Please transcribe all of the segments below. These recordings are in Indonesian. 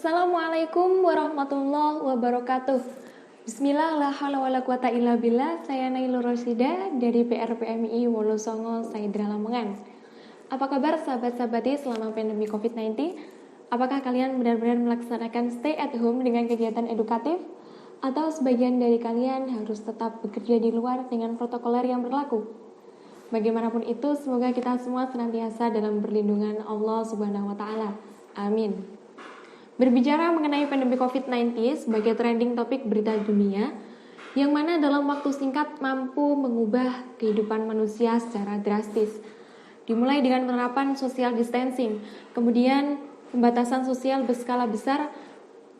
Assalamualaikum warahmatullahi wabarakatuh. Bismillah, la haula wala quwata illa billah. Saya Nailur Rosyida dari PRPMI Wolosongo, Saidra Lamongan. Apa kabar sahabat-sahabati selama pandemi COVID-19? Apakah kalian benar-benar melaksanakan stay at home dengan kegiatan edukatif? Atau sebagian dari kalian harus tetap bekerja di luar dengan protokoler yang berlaku? Bagaimanapun itu, semoga kita semua senantiasa dalam perlindungan Allah Subhanahu wa Ta'ala. Amin. Berbicara mengenai pandemi COVID-19 sebagai trending topik berita dunia, yang mana dalam waktu singkat mampu mengubah kehidupan manusia secara drastis. Dimulai dengan penerapan social distancing, kemudian pembatasan sosial berskala besar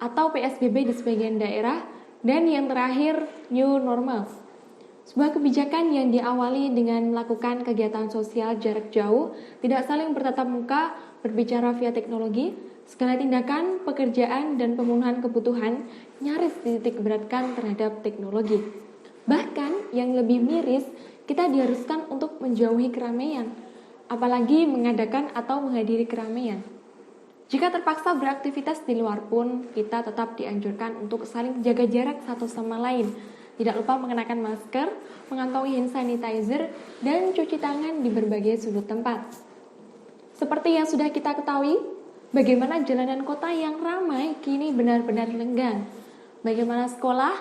atau PSBB di sebagian daerah, dan yang terakhir new normal. Sebuah kebijakan yang diawali dengan melakukan kegiatan sosial jarak jauh, tidak saling bertatap muka, berbicara via teknologi, segala tindakan, pekerjaan, dan pemenuhan kebutuhan nyaris dititik beratkan terhadap teknologi. Bahkan yang lebih miris, kita diharuskan untuk menjauhi keramaian, apalagi mengadakan atau menghadiri keramaian. Jika terpaksa beraktivitas di luar pun, kita tetap dianjurkan untuk saling jaga jarak satu sama lain. Tidak lupa mengenakan masker, mengantongi hand sanitizer, dan cuci tangan di berbagai sudut tempat. Seperti yang sudah kita ketahui, bagaimana jalanan kota yang ramai kini benar-benar lenggang. Bagaimana sekolah,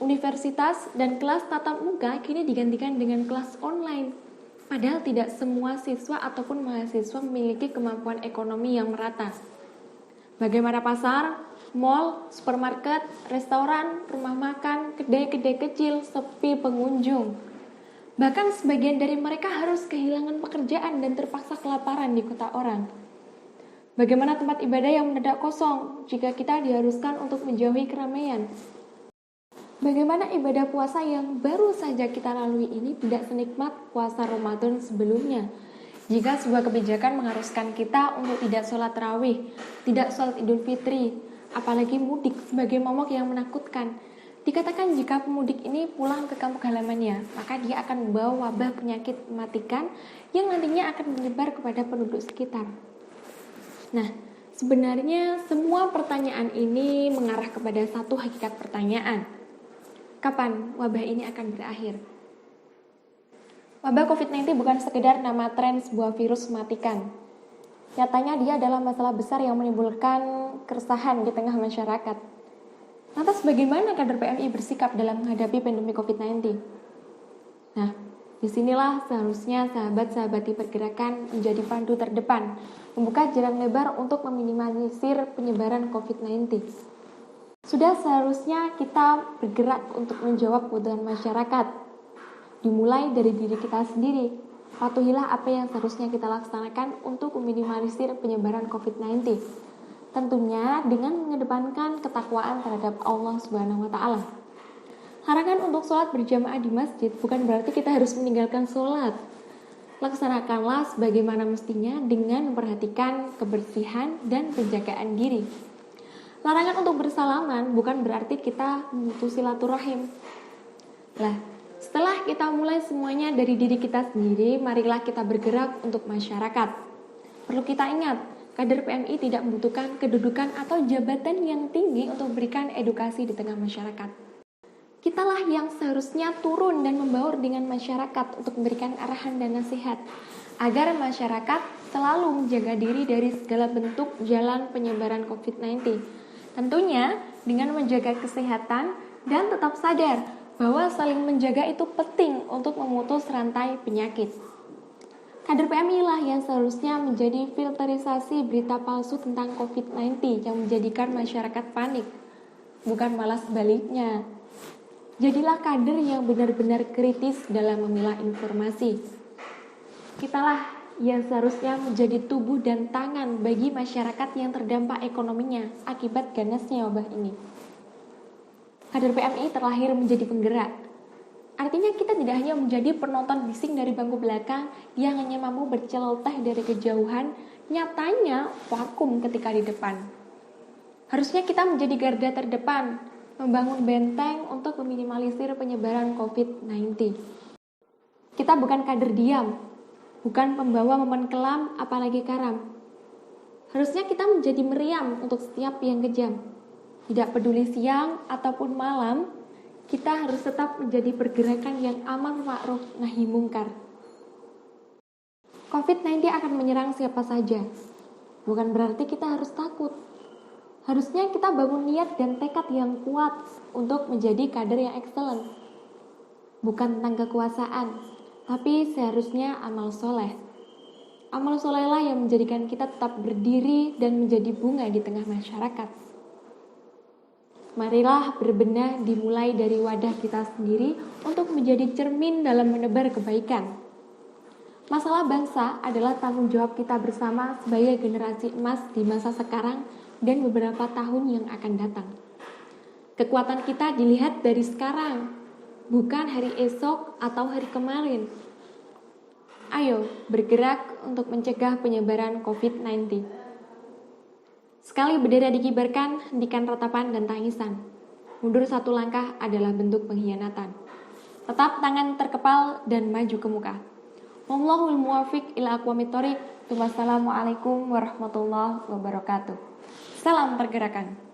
universitas, dan kelas tatap muka kini digantikan dengan kelas online. Padahal tidak semua siswa ataupun mahasiswa memiliki kemampuan ekonomi yang merata. Bagaimana pasar, mal, supermarket, restoran, rumah makan, kedai-kedai kecil sepi pengunjung. Bahkan sebagian dari mereka harus kehilangan pekerjaan dan terpaksa kelaparan di kota orang. Bagaimana tempat ibadah yang mendadak kosong jika kita diharuskan untuk menjauhi keramaian? Bagaimana ibadah puasa yang baru saja kita lalui ini tidak senikmat puasa Ramadan sebelumnya? Jika sebuah kebijakan mengharuskan kita untuk tidak sholat tarawih, tidak sholat Idul Fitri, apalagi mudik sebagai momok yang menakutkan. Dikatakan jika pemudik ini pulang ke kampung halamannya, maka dia akan membawa wabah penyakit mematikan yang nantinya akan menyebar kepada penduduk sekitar. Nah, sebenarnya semua pertanyaan ini mengarah kepada satu hakikat pertanyaan. Kapan wabah ini akan berakhir? Wabah COVID-19 bukan sekedar nama tren sebuah virus mematikan. Nyatanya dia adalah masalah besar yang menimbulkan keresahan di tengah masyarakat. Lantas bagaimana kader PMI bersikap dalam menghadapi pandemi COVID-19? Nah, disinilah seharusnya sahabat-sahabati pergerakan menjadi pandu terdepan, membuka jalan lebar untuk meminimalisir penyebaran COVID-19. Sudah seharusnya kita bergerak untuk menjawab kebutuhan masyarakat. Dimulai dari diri kita sendiri. Patuhilah apa yang seharusnya kita laksanakan untuk meminimalisir penyebaran COVID-19. Tentunya dengan mengedepankan ketakwaan terhadap Allah Subhanahu wa Ta'ala. Larangan untuk sholat berjamaah di masjid bukan berarti kita harus meninggalkan sholat. Laksanakanlah sebagaimana mestinya dengan memperhatikan kebersihan dan penjagaan diri. Larangan untuk bersalaman bukan berarti kita memutus silaturahim. Setelah kita mulai semuanya dari diri kita sendiri, marilah kita bergerak untuk masyarakat. Perlu kita ingat, kader PMI tidak membutuhkan kedudukan atau jabatan yang tinggi untuk memberikan edukasi di tengah masyarakat. Kitalah yang seharusnya turun dan membaur dengan masyarakat untuk memberikan arahan dan nasihat, agar masyarakat selalu menjaga diri dari segala bentuk jalan penyebaran COVID-19. Tentunya dengan menjaga kesehatan dan tetap sadar bahwa saling menjaga itu penting untuk memutus rantai penyakit. Kader PMI lah yang seharusnya menjadi filterisasi berita palsu tentang COVID-19 yang menjadikan masyarakat panik, bukan malah sebaliknya. Jadilah kader yang benar-benar kritis dalam memilah informasi. Kitalah yang seharusnya menjadi tubuh dan tangan bagi masyarakat yang terdampak ekonominya akibat ganasnya wabah ini. Kader PMI terlahir menjadi penggerak. Artinya kita tidak hanya menjadi penonton bising dari bangku belakang yang hanya mampu berceloteh dari kejauhan, nyatanya vakum ketika di depan. Harusnya kita menjadi garda terdepan, membangun benteng untuk meminimalisir penyebaran COVID-19. Kita bukan kader diam, bukan pembawa momen kelam apalagi karam. Harusnya kita menjadi meriam untuk setiap yang kejam. Tidak peduli siang ataupun malam, kita harus tetap menjadi pergerakan yang amar ma'ruf nahi mungkar. COVID-19 akan menyerang siapa saja. Bukan berarti kita harus takut. Harusnya kita bangun niat dan tekad yang kuat untuk menjadi kader yang excellent. Bukan tentang kekuasaan, tapi seharusnya amal soleh. Amal solehlah yang menjadikan kita tetap berdiri dan menjadi bunga di tengah masyarakat. Marilah berbenah dimulai dari wadah kita sendiri untuk menjadi cermin dalam menebar kebaikan. Masalah bangsa adalah tanggung jawab kita bersama sebagai generasi emas di masa sekarang dan beberapa tahun yang akan datang. Kekuatan kita dilihat dari sekarang, bukan hari esok atau hari kemarin. Ayo bergerak untuk mencegah penyebaran COVID-19. Sekali bendera dikibarkan, hentikan ratapan dan tangisan. Mundur satu langkah adalah bentuk pengkhianatan. Tetap tangan terkepal dan maju ke muka. Wallahul muwaffiq ila aqwamit thoriq. Wassalamualaikum warahmatullahi wabarakatuh. Salam pergerakan.